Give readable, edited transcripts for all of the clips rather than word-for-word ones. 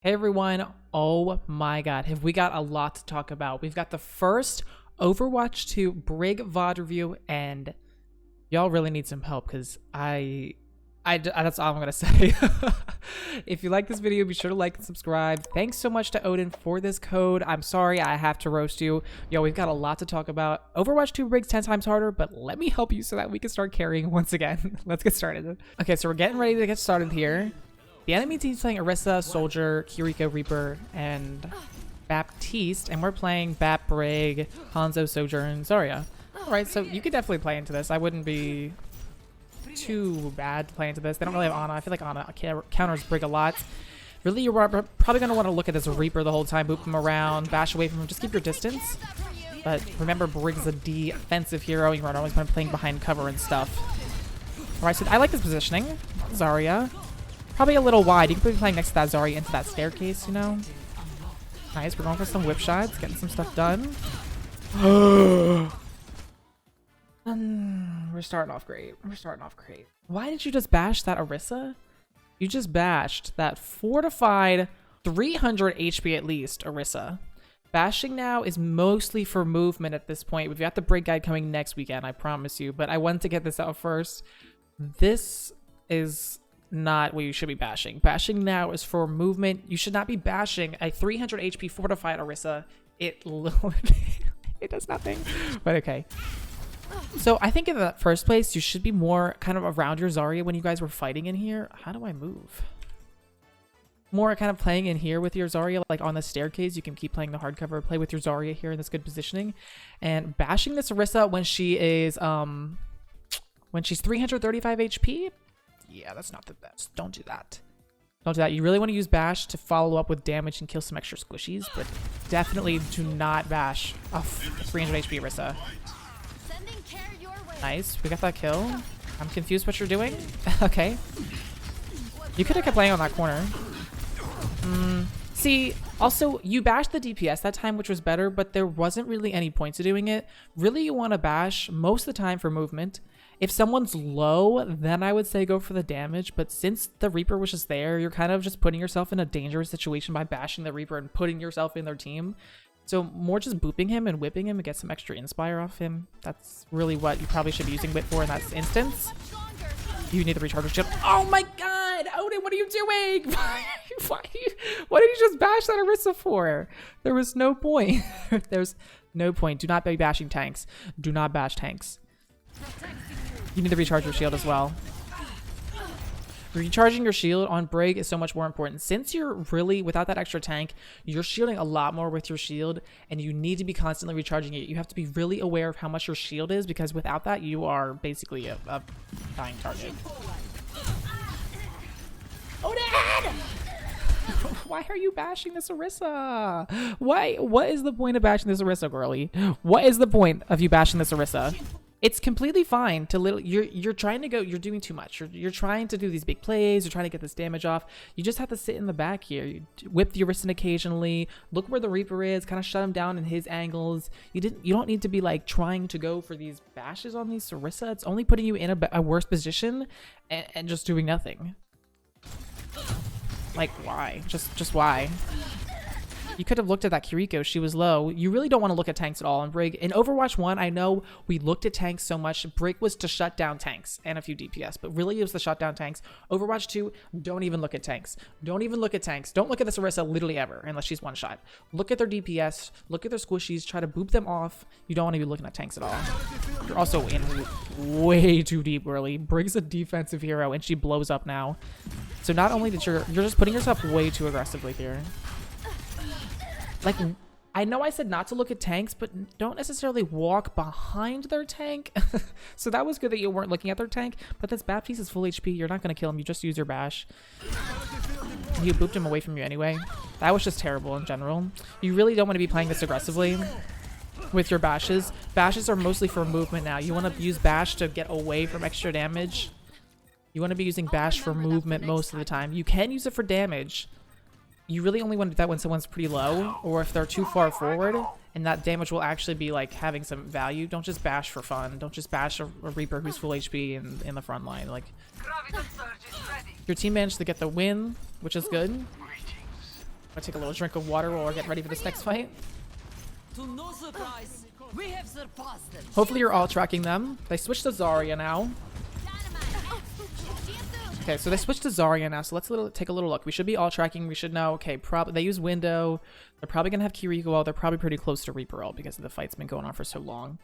Hey everyone, oh my god, have we got a lot to talk about. We've got the first Overwatch 2 Brig VOD review, and y'all really need some help because that's all I'm gonna say. If you like this video, be sure to like and subscribe. Thanks so much to Odin for this code. I'm sorry I have to roast you. Yo, we've got a lot to talk about. Overwatch 2 Brig's 10 times harder, but let me help you so that we can start carrying once again. Let's get started. Okay, so we're getting ready to get started here. The enemy team's playing Orisa, Soldier, Kiriko, Reaper, and Baptiste, and we're playing Bap, Brig, Hanzo, Sojourn, Zarya. Alright, so you could definitely play into this. I wouldn't be too bad to play into this. They don't really have Ana. I feel like Ana counters Brig a lot. Really, you're probably going to want to look at this Reaper the whole time, boop him around, bash away from him, just keep your distance. But remember, Brig's a defensive hero. You're always playing behind cover and stuff. Alright, so I like this positioning. Zarya. Probably a little wide. You could be playing next to that Zarya into that staircase, you know? Nice, we're going for some whip shots, getting some stuff done. We're starting off great. We're starting off great. Why did you just bash that Orisa? You just bashed that fortified 300 HP at least Orisa. Bashing now is mostly for movement at this point. We've got the Brig guide coming next weekend, I promise you. But I wanted to get this out first. This is not what you should be bashing. Bashing now is for movement. You should not be bashing a 300 HP fortified Orisa. It does nothing. But okay. So I think in the first place, you should be more kind of around your Zarya when you guys were fighting in here. How do I move? More kind of playing in here with your Zarya, like on the staircase. You can keep playing the hard cover, play with your Zarya here in this good positioning. And bashing this Orisa when she is, when she's 335 HP, yeah, that's not the best. Don't do that. Don't do that. You really want to use bash to follow up with damage and kill some extra squishies, but definitely do not bash a 300 HP Orisa. Nice. We got that kill. I'm confused what you're doing. Okay. You could have kept playing on that corner. See, also, you bashed the DPS that time, which was better, but there wasn't really any point to doing it. Really, you want to bash most of the time for movement. If someone's low, then I would say go for the damage, but since the Reaper was just there, you're kind of just putting yourself in a dangerous situation by bashing the Reaper and putting yourself in their team. So more just booping him and whipping him and get some extra inspire off him. That's really what you probably should be using Whip for in that instance. You need the recharger shield. Oh my god! Odin, what are you doing? What did you just bash that Orisa for? There was no point. There's no point. Do not be bashing tanks. Do not bash tanks. You need to recharge your shield as well. Recharging your shield on Brig is so much more important. Since you're really, without that extra tank, you're shielding a lot more with your shield, and you need to be constantly recharging it. You have to be really aware of how much your shield is, because without that, you are basically a dying target. Odin! Why are you bashing this Orisa? Why? What is the point of bashing this Orisa, girly? What is the point of you bashing this Orisa? It's completely fine to you're trying to go, you're doing too much. You're trying to do these big plays, you're trying to get this damage off. You just have to sit in the back here. You whip the Orisa occasionally, look where the Reaper is, kind of shut him down in his angles. You don't need to be like trying to go for these bashes on these Orisa. It's only putting you in a worse position and just doing nothing. Like why? Just why? You could have looked at that Kiriko. She was low. You really don't want to look at tanks at all in Brig. In Overwatch 1, I know we looked at tanks so much. Brig was to shut down tanks and a few DPS, but really it was to shut down tanks. Overwatch 2, don't even look at tanks. Don't even look at tanks. Don't look at this Orisa literally ever, unless she's one shot. Look at their DPS. Look at their squishies. Try to boop them off. You don't want to be looking at tanks at all. You're also in way too deep early. Brig's a defensive hero, and she blows up now. So not only did you're just putting yourself way too aggressively here. Like, I know I said not to look at tanks, but don't necessarily walk behind their tank. So that was good that you weren't looking at their tank, but this Baptiste is full HP. You're not going to kill him. You just use your bash. You booped him away from you anyway. That was just terrible in general. You really don't want to be playing this aggressively with your bashes. Bashes are mostly for movement now. You want to use bash to get away from extra damage. You want to be using bash for movement most of the time. You can use it for damage. You really only want to do that when someone's pretty low, or if they're too far forward, and that damage will actually be like having some value. Don't just bash for fun. Don't just bash a Reaper who's full HP in the front line. Like, your team managed to get the win, which is good. I'll take a little drink of water while we're getting ready for this next fight. To no surprise, we have surpassed them. Hopefully you're all tracking them. They switched to Zarya now. Okay, so they switched to Zarya now, so let's take a little look. We should be all tracking. We should know, okay, they use Window. They're probably going to have Kiriko ult. They're probably pretty close to Reaper ult because the fight's been going on for so long.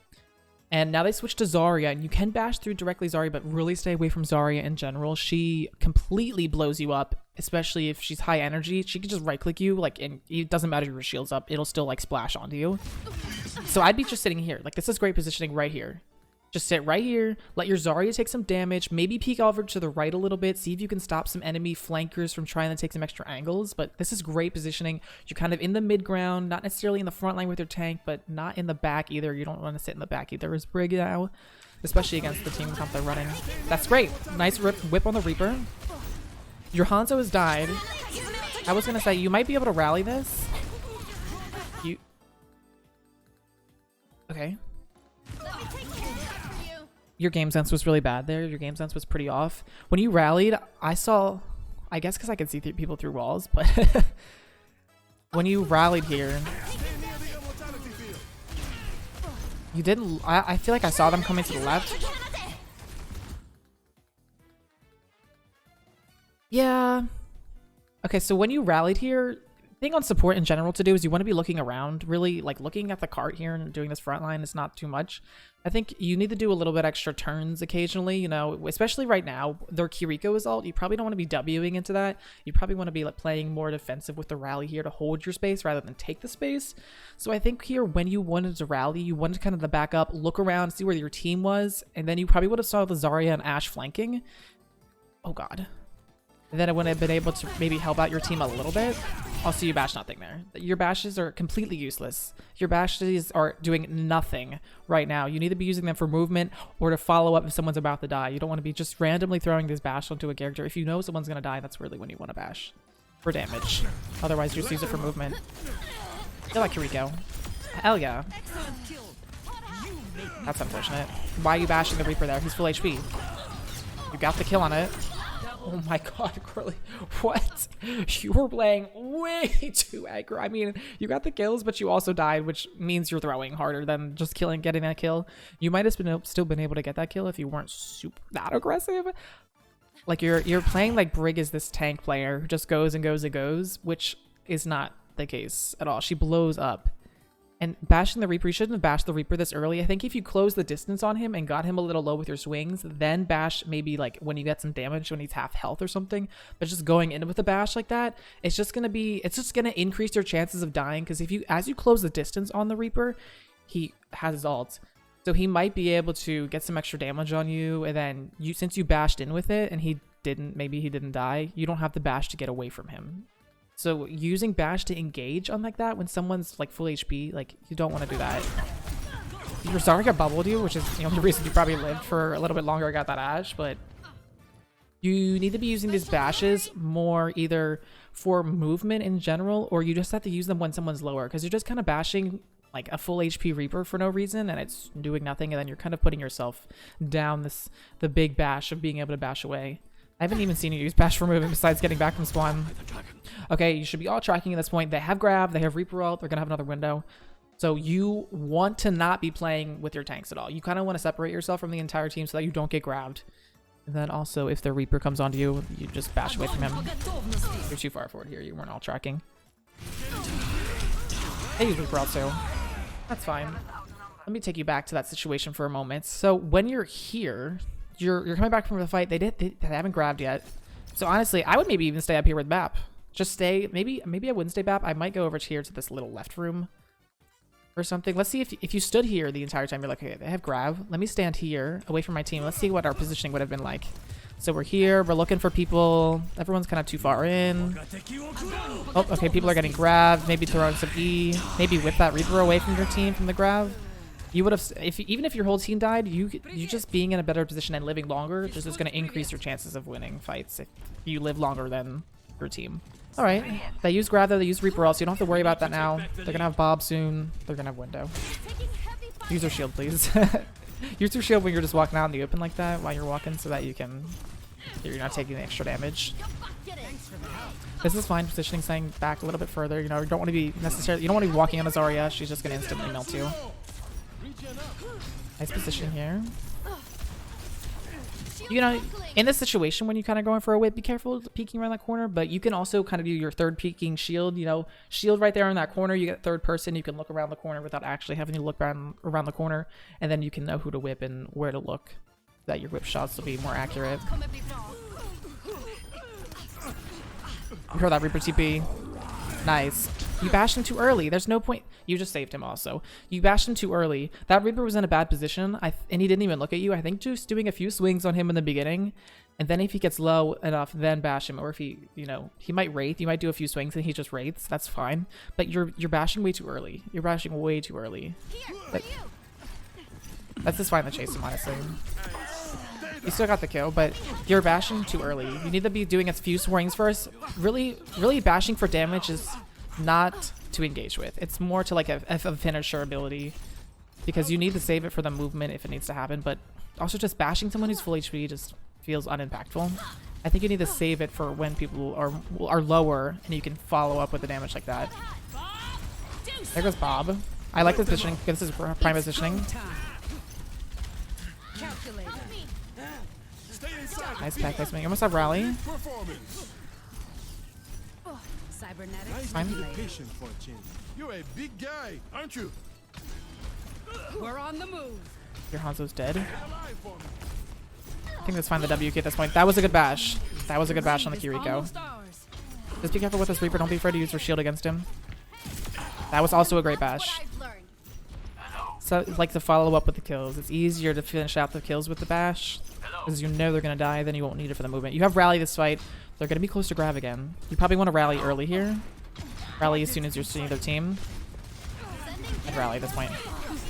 And now they switched to Zarya, and you can bash through directly Zarya, but really stay away from Zarya in general. She completely blows you up, especially if she's high energy. She can just right-click you, like, and it doesn't matter if your shield's up. It'll still, like, splash onto you. So I'd be just sitting here. Like, this is great positioning right here. Just sit right here, let your Zarya take some damage, maybe peek over to the right a little bit, see if you can stop some enemy flankers from trying to take some extra angles. But this is great positioning. You're kind of in the mid ground, not necessarily in the front line with your tank, but not in the back either. You don't want to sit in the back either as Brig now, especially against the team comp they're running. That's great. Nice whip on the Reaper. Your Hanzo has died. I was going to say, you might be able to rally this. Okay. Your game sense was really bad there. Your game sense was pretty off. When you rallied, I guess because I could see people through walls, but when you rallied here, you didn't, I feel like I saw them coming to the left. Yeah. Okay, so when you rallied here, thing on support in general to do is you want to be looking around, really, like looking at the cart here and doing this front line is not too much. I think you need to do a little bit extra turns occasionally, you know, especially right now. Their Kiriko is ult. You probably don't want to be Wing into that. You probably want to be like playing more defensive with the rally here to hold your space rather than take the space. So I think here when you wanted to rally, you wanted kind of to back up, look around, see where your team was, and then you probably would have saw the Zarya and Ashe flanking. Oh god. And then I would have been able to maybe help out your team a little bit. Also, you bash nothing there. Your bashes are completely useless. Your bashes are doing nothing right now. You need to be using them for movement or to follow up if someone's about to die. You don't want to be just randomly throwing this bash onto a character. If you know someone's going to die, that's really when you want to bash. For damage. Otherwise, just use it for movement. I like Kiriko. Hell yeah. That's unfortunate. Why are you bashing the Reaper there? He's full HP. You got the kill on it. Oh my god, Curly. What? You were playing way too aggro. I mean, you got the kills, but you also died, which means you're throwing harder than just getting that kill. You might have still been able to get that kill if you weren't that aggressive. Like, you're playing like Brig is this tank player who just goes and goes and goes, which is not the case at all. She blows up. And bashing the Reaper, you shouldn't have bashed the Reaper this early. I think if you close the distance on him and got him a little low with your swings, then bash maybe like when you get some damage when he's half health or something. But just going in with a bash like that, it's just gonna increase your chances of dying, because as you close the distance on the Reaper, he has his ult. So he might be able to get some extra damage on you, and then since you bashed in with it and maybe he didn't die, you don't have the bash to get away from him. So using bash to engage on like that when someone's like full HP, like you don't want to do that. Your Zarya bubbled you, which is the only reason you probably lived for a little bit longer. I got that Ashe, but you need to be using these bashes more either for movement in general, or you just have to use them when someone's lower, because you're just kind of bashing like a full HP Reaper for no reason and it's doing nothing, and then you're kind of putting yourself down the big bash of being able to bash away. I haven't even seen you use bash for movement besides getting back from spawn. Okay, you should be all tracking at this point. They have grab, they have Reaper ult, they're gonna have another window. So you want to not be playing with your tanks at all. You kind of want to separate yourself from the entire team so that you don't get grabbed. And then also, if the Reaper comes onto you, you just bash away from him. You're too far forward here. You weren't all tracking. They use Reaper ult too. That's fine. Let me take you back to that situation for a moment. So when you're here, you're coming back from the fight. They haven't grabbed yet. So honestly, I would maybe even stay up here with BAP. Just stay. Maybe I wouldn't stay BAP. I might go over here to this little left room or something. Let's see if you stood here the entire time. You're like, okay, they have grab. Let me stand here away from my team. Let's see what our positioning would have been like. So we're here. We're looking for people. Everyone's kind of too far in. Oh, okay. People are getting grabbed. Maybe throwing some E. Maybe whip that Reaper away from your team from the grab. You would have, even if your whole team died, you just being in a better position and living longer just is going to increase your chances of winning fights if you live longer than your team. All right, they use grab though. They use Reaper ult, so you don't have to worry about that now. They're gonna have Bob soon. They're gonna have window. Use your shield, please. Use your shield when you're just walking out in the open like that while you're walking, so that you're not taking the extra damage. This is fine. Positioning, saying back a little bit further. You know, you don't want to be necessarily. You don't want to be walking on a Zarya. She's just gonna instantly melt you. Nice position here. You know, in this situation when you kind of going for a whip, be careful peeking around that corner. But you can also kind of do your third peeking shield. You know, shield right there in that corner. You get third person. You can look around the corner without actually having to look around the corner, and then you can know who to whip and where to look. That your whip shots will be more accurate. You heard that Reaper TP. Nice. You bashed him too early. There's no point. You just saved him also. You bashed him too early. That Reaper was in a bad position, and he didn't even look at you. I think just doing a few swings on him in the beginning, and then if he gets low enough, then bash him. Or if he, you know, he might wraith. You might do a few swings and he just wraiths. That's fine. But you're bashing way too early. You're bashing way too early. That's just fine to chase him, honestly. You still got the kill, but you're bashing too early. You need to be doing a few swings first. Really bashing for damage is not to engage with. It's more to like a finisher ability, because you need to save it for the movement if it needs to happen, but also just bashing someone who's full HP just feels unimpactful. I think you need to save it for when people are lower and you can follow up with the damage like that. There goes Bob. I like this positioning. This is prime positioning. Nice pack placement. You almost have rally. Fine. You're a big guy, aren't you? We're on the move. Your Hanzo's dead. I think that's fine, the WK at this point. That was a good bash. That was a good bash on the Kiriko. Just be careful with this Reaper. Don't be afraid to use your shield against him. That was also a great bash. So, like to follow up with the kills. It's easier to finish out the kills with the bash, because you know they're going to die, then you won't need it for the movement. You have rally this fight. They're going to be close to grab again. You probably want to rally early here. Rally as soon as you're seeing their team. And rally at this point.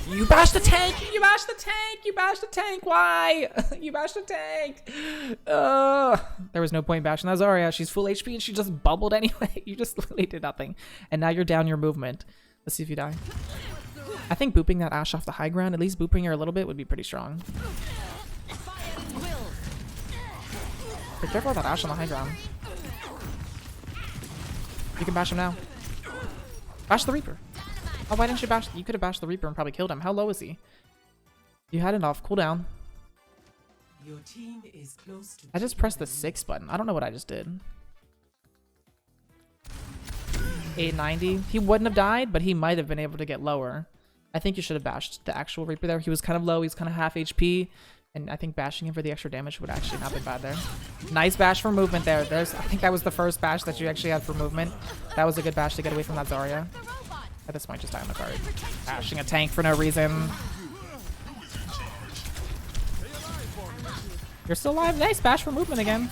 You bashed the tank! You bashed the tank! You bashed the tank! Why? You bashed the tank! There was no point bashing that Zarya. She's full HP and she just bubbled anyway. You just literally did nothing. And now you're down your movement. Let's see if you die. I think booping that Ashe off the high ground, at least booping her a little bit, would be pretty strong. Be careful with that Ashe on the high ground. You can bash him now. Bash the Reaper. Oh, why didn't you bash? You could have bashed the Reaper and probably killed him. How low is he? You had it off. Cool down. Your team is close to I just pressed the 6 button. I don't know what I just did. 890. He wouldn't have died, but he might have been able to get lower. I think you should have bashed the actual Reaper there. He was kind of low. He's kind of half HP. And I think bashing him for the extra damage would actually not be bad there. Nice bash for movement there. I think that was the first bash that you actually had for movement. That was a good bash to get away from that Zarya. At this point, just die on the card. Bashing a tank for no reason. You're still alive. Nice bash for movement again.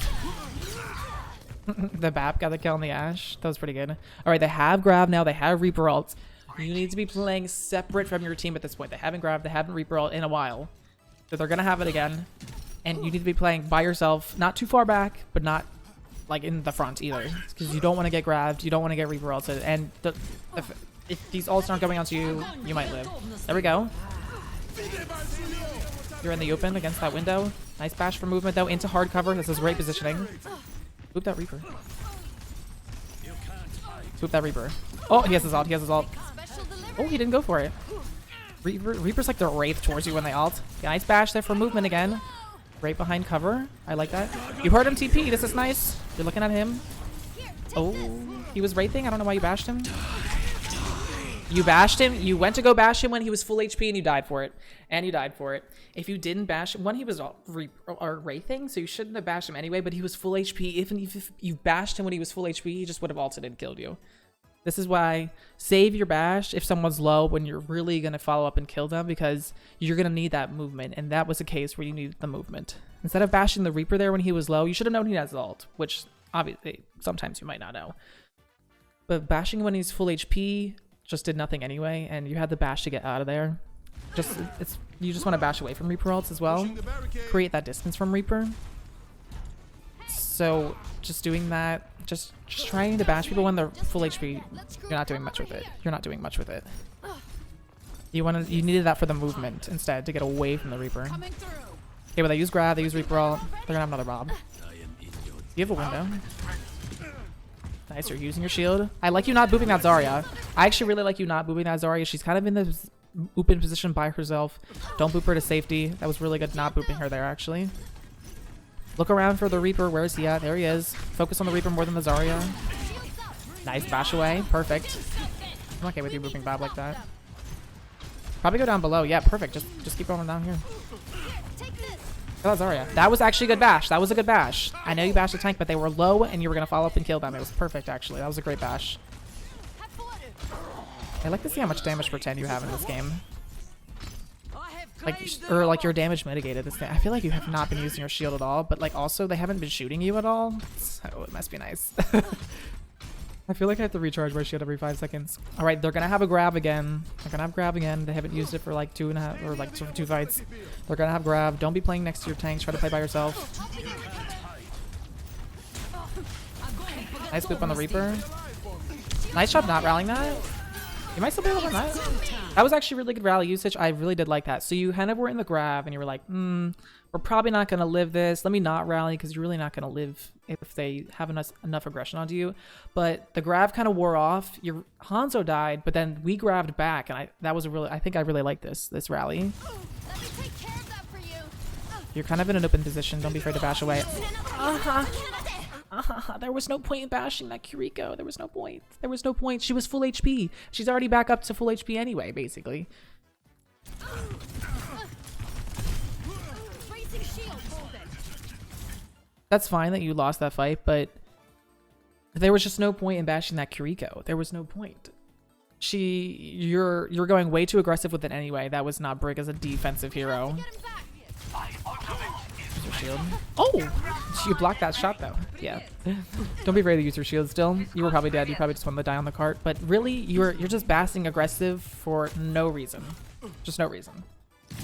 The BAP got the kill on the Ashe. That was pretty good. Alright, they have grab now. They have Reaper ult. You need to be playing separate from your team at this point. They haven't grabbed. They haven't Reaper ult in a while. So they're going to have it again. And you need to be playing by yourself. Not too far back, but not like in the front either. Because you don't want to get grabbed. You don't want to get Reaper ulted. And if these ults aren't going onto you, you might live. There we go. You're in the open against that window. Nice bash for movement though. Into hard cover. This is great positioning. Swoop that Reaper. Swoop that Reaper. Oh, he has his ult. He has his ult. Oh, he didn't go for it. Reaper's like the wraith towards you when they ult. Nice bash there for movement again. Right behind cover. I like that. You heard him TP. This is nice. You're looking at him. Oh, he was wraithing. I don't know why you bashed him. You bashed him. You went to go bash him when he was full HP and you died for it. And you died for it. If you didn't bash him, when he was wraithing, so you shouldn't have bashed him anyway, but he was full HP. Even if you bashed him when he was full HP, he just would have ulted and killed you. This is why save your bash if someone's low when you're really going to follow up and kill them, because you're going to need that movement. And that was a case where you needed the movement. Instead of bashing the Reaper there when he was low, you should have known he has ult, which obviously sometimes you might not know. But bashing when he's full HP just did nothing anyway, and you had the bash to get out of there. You just want to bash away from Reaper ults as well. Create that distance from Reaper. So just doing that, just trying to bash people when they're full HP, you're not doing much with it. You're not doing much with it. You needed that for the movement instead, to get away from the Reaper. Okay, well they use grab, they use Reaper ult. They're gonna have another Bob. You have a window. Nice, you're using your shield. I like you not booping that Zarya. I actually really like you not booping that Zarya. She's kind of in the open position by herself. Don't boop her to safety. That was really good not booping her there, actually. Look around for the Reaper. Where is he at? There he is. Focus on the Reaper more than the Zarya. Nice, bash away. Perfect. I'm okay with you booping Bob like that. Probably go down below. Yeah, perfect. Just keep going down here. Oh, Zarya. That was actually a good bash. That was a good bash. I know you bashed the tank, but they were low, and you were going to follow up and kill them. It was perfect, actually. That was a great bash. I like to see how much damage per 10 you have in this game. Like, or like your damage mitigated this game. I feel like you have not been using your shield at all, but like also they haven't been shooting you at all. So it must be nice. I feel like I have to recharge my shield every 5 seconds. All right, they're gonna have a grab again. They're gonna have grab again. They haven't used it for like 2.5 or like two fights. They're gonna have grab. Don't be playing next to your tanks. Try to play by yourself. Nice boop on the Reaper. Nice job not rallying that. You might still be able to win that. That was actually really good rally usage. I really did like that. So you kind of were in the grab and you were like, we're probably not going to live this. Let me not rally because you're really not going to live if they have enough aggression onto you. But the grab kind of wore off. Your Hanzo died, but then we grabbed back. And I think I really like this rally. Let me take care of that for you. You're kind of in an open position. Don't be afraid to bash away. There was no point in bashing that Kiriko. There was no point. There was no point. She was full HP. She's already back up to full HP anyway, basically. That's fine that you lost that fight, but there was just no point in bashing that Kiriko. There was no point. You're going way too aggressive with it anyway. That was not Brig as a defensive hero. Use your shield. Oh! You blocked that shot though. Yeah. Don't be afraid to use your shield still. You were probably dead. You probably just wanted to die on the cart. But really, you're just bashing aggressive for no reason. Just no reason.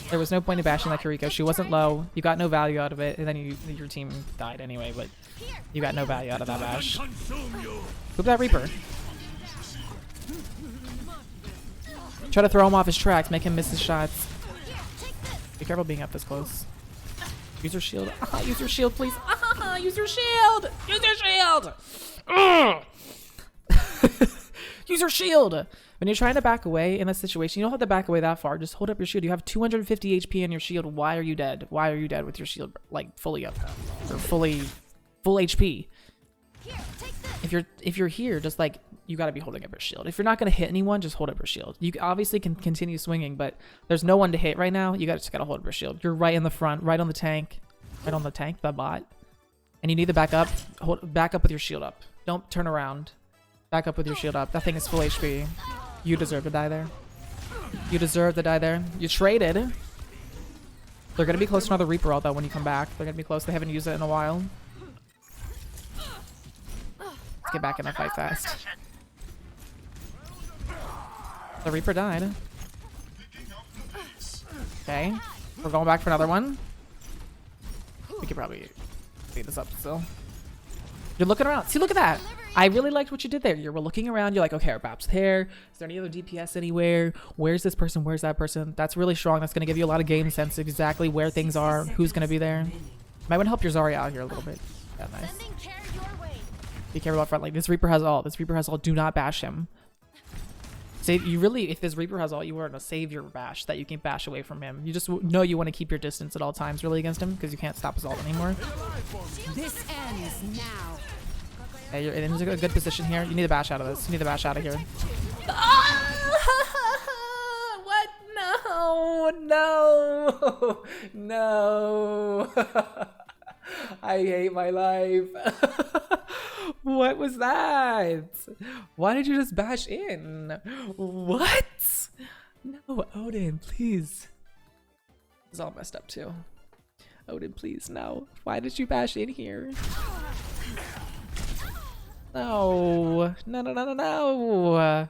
There was no point in bashing that Kiriko. She wasn't low. You got no value out of it. And then your team died anyway, but you got no value out of that bash. Boop that Reaper. Try to throw him off his tracks. Make him miss his shots. Be careful being up this close. Use your shield. Use your shield, please. Use your shield. Use your shield. Use your shield. When you're trying to back away in that situation, you don't have to back away that far. Just hold up your shield. You have 250 HP in your shield. Why are you dead? Why are you dead with your shield like fully up or full HP? If you're here, just like you got to be holding up your shield. If you're not going to hit anyone, just hold up your shield. You obviously can continue swinging, but there's no one to hit right now. You just got to hold up your shield. You're right in the front, right on the tank, the bot, and you need to back up. Back up with your shield up. Don't turn around. Back up with your shield up. That thing is full HP. You deserve to die there. You deserve to die there. You traded. They're going to be close to another Reaper ult though when you come back. They're going to be close. They haven't used it in a while. Let's get back in the fight fast. The Reaper died. Okay. We're going back for another one. We could probably speed this up still. You're looking around. See, look at that. I really liked what you did there. You were looking around. You're like, okay, our Bap's there. Is there any other DPS anywhere? Where's this person? Where's that person? That's really strong. That's going to give you a lot of game sense of exactly where things are, who's going to be there. Might want to help your Zarya out here a little bit. Yeah, nice. Be careful up front. Like, this Reaper has all. This Reaper has all. Do not bash him. Save, you really, if this Reaper has all, you want to save your bash that you can bash away from him. You just know you want to keep your distance at all times really against him because you can't stop his ult anymore. This ends now. Hey, you're in a good position here. You need to bash out of this. You need to bash out of here. What? No. No. No. I hate my life. What was that? Why did you just bash in? What? No, Odin, please. This is all messed up too. Odin, please, no. Why did you bash in here? No. No, no, no, no, no.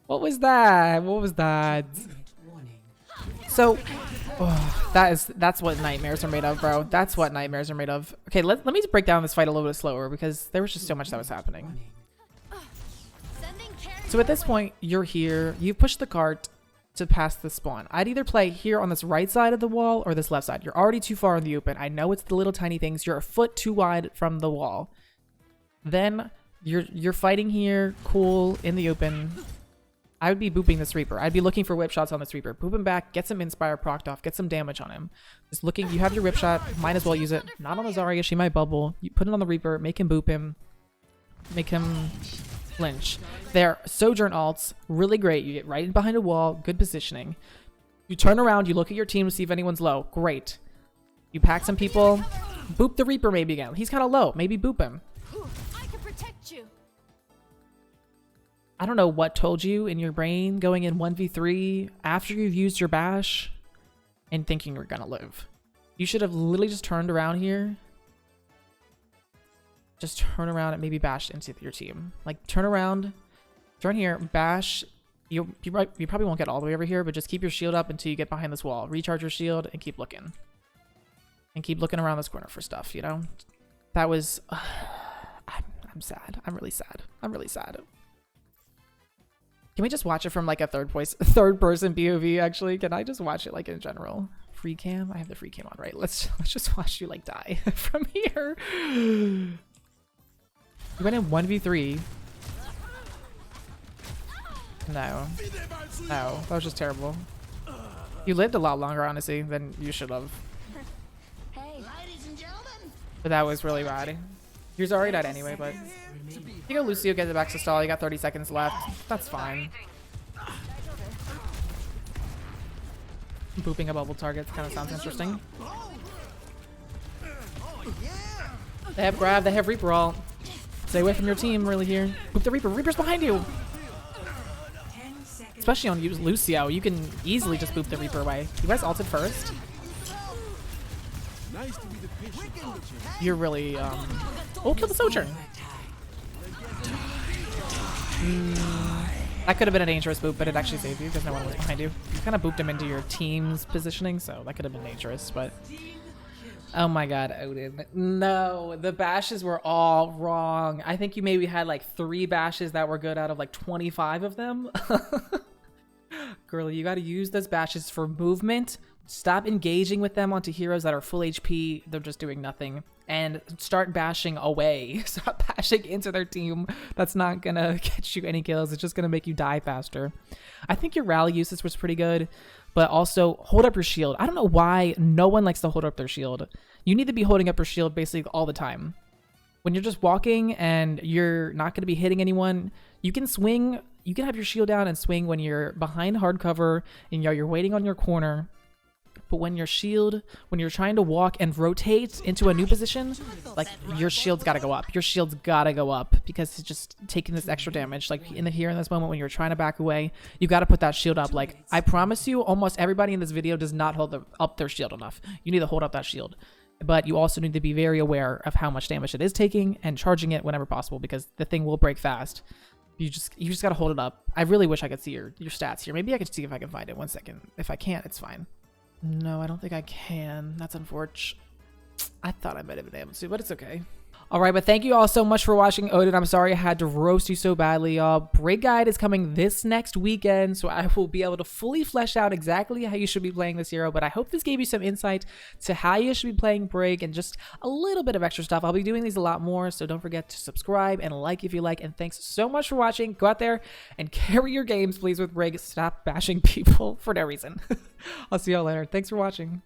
What was that? What was that? So, that's what nightmares are made of, bro. That's what nightmares are made of. Okay, let me just break down this fight a little bit slower because there was just so much that was happening. So at this point, you're here. You push the cart to pass the spawn. I'd either play here on this right side of the wall or this left side. You're already too far in the open. I know it's the little tiny things. You're a foot too wide from the wall. Then You're fighting here, cool, in the open. I would be booping this Reaper. I'd be looking for whip shots on this Reaper. Boop him back, get some Inspire procced off, get some damage on him. Just looking, you have your whip shot, might as well use it. Not on the Zarya, she might bubble. You put it on the Reaper, make him boop him. Make him flinch. Their Sojourn alts, really great. You get right in behind a wall, good positioning. You turn around, you look at your team to see if anyone's low. Great. You pack some people, boop the Reaper maybe again. He's kind of low, maybe boop him. I can protect you. I don't know what told you in your brain going in 1v3 after you've used your bash and thinking you're gonna live. You should have literally just turned around here. Just turn around and maybe bash into your team. Like turn around, turn here, bash. You probably won't get all the way over here, but just keep your shield up until you get behind this wall. Recharge your shield and keep looking. And keep looking around this corner for stuff, you know? That was... I'm sad. I'm really sad. I'm really sad. Can we just watch it from like a third person POV actually? Can I just watch it like in general? Free cam? I have the free cam on, right? Let's just watch you like die from here. You went in 1v3. No. No. That was just terrible. You lived a lot longer, honestly, than you should have. Hey. But that was really bad. He was already dead anyway, but... You go Lucio, get it back to stall. You got 30 seconds left. That's fine. Booping a bubble target kind of sounds interesting. They have grab, they have Reaper ult. Stay away from your team really here. Boop the Reaper. Reaper's behind you! Especially on Lucio, you can easily just boop the Reaper away. You guys ulted first? You're really, Oh, kill the Sojourn! That could have been a dangerous boop, but it actually saved you because no one was behind you. You kind of booped him into your team's positioning, so that could have been dangerous, but... Oh my god, Odin. No, the bashes were all wrong. I think you maybe had like 3 bashes that were good out of like 25 of them. Girlie, you gotta use those bashes for movement. Stop engaging with them onto heroes that are full HP. They're just doing nothing. And start bashing away. Stop bashing into their team. That's not gonna get you any kills. It's just gonna make you die faster. I think your rally usage was pretty good, but also hold up your shield. I don't know why no one likes to hold up their shield. You need to be holding up your shield basically all the time. When you're just walking and you're not gonna be hitting anyone, you can swing. You can have your shield down and swing when you're behind hard cover and you're waiting on your corner. But when your shield, when you're trying to walk and rotate into a new position, like your shield's gotta go up. Your shield's gotta go up because it's just taking this extra damage. Like in this moment when you're trying to back away, you gotta put that shield up. Like I promise you, almost everybody in this video does not hold up their shield enough. You need to hold up that shield. But you also need to be very aware of how much damage it is taking and charging it whenever possible because the thing will break fast. You just gotta hold it up. I really wish I could see your stats here. Maybe I could see if I can find it. 1 second. If I can't, it's fine. No, I don't think I can. That's unfortunate. I thought I might have been able to, but it's okay. All right, but thank you all so much for watching, Odin. I'm sorry I had to roast you so badly, y'all. Brig Guide is coming this next weekend, so I will be able to fully flesh out exactly how you should be playing this hero, but I hope this gave you some insight to how you should be playing Brig and just a little bit of extra stuff. I'll be doing these a lot more, so don't forget to subscribe and like if you like, and thanks so much for watching. Go out there and carry your games, please, with Brig. Stop bashing people for no reason. I'll see y'all later. Thanks for watching.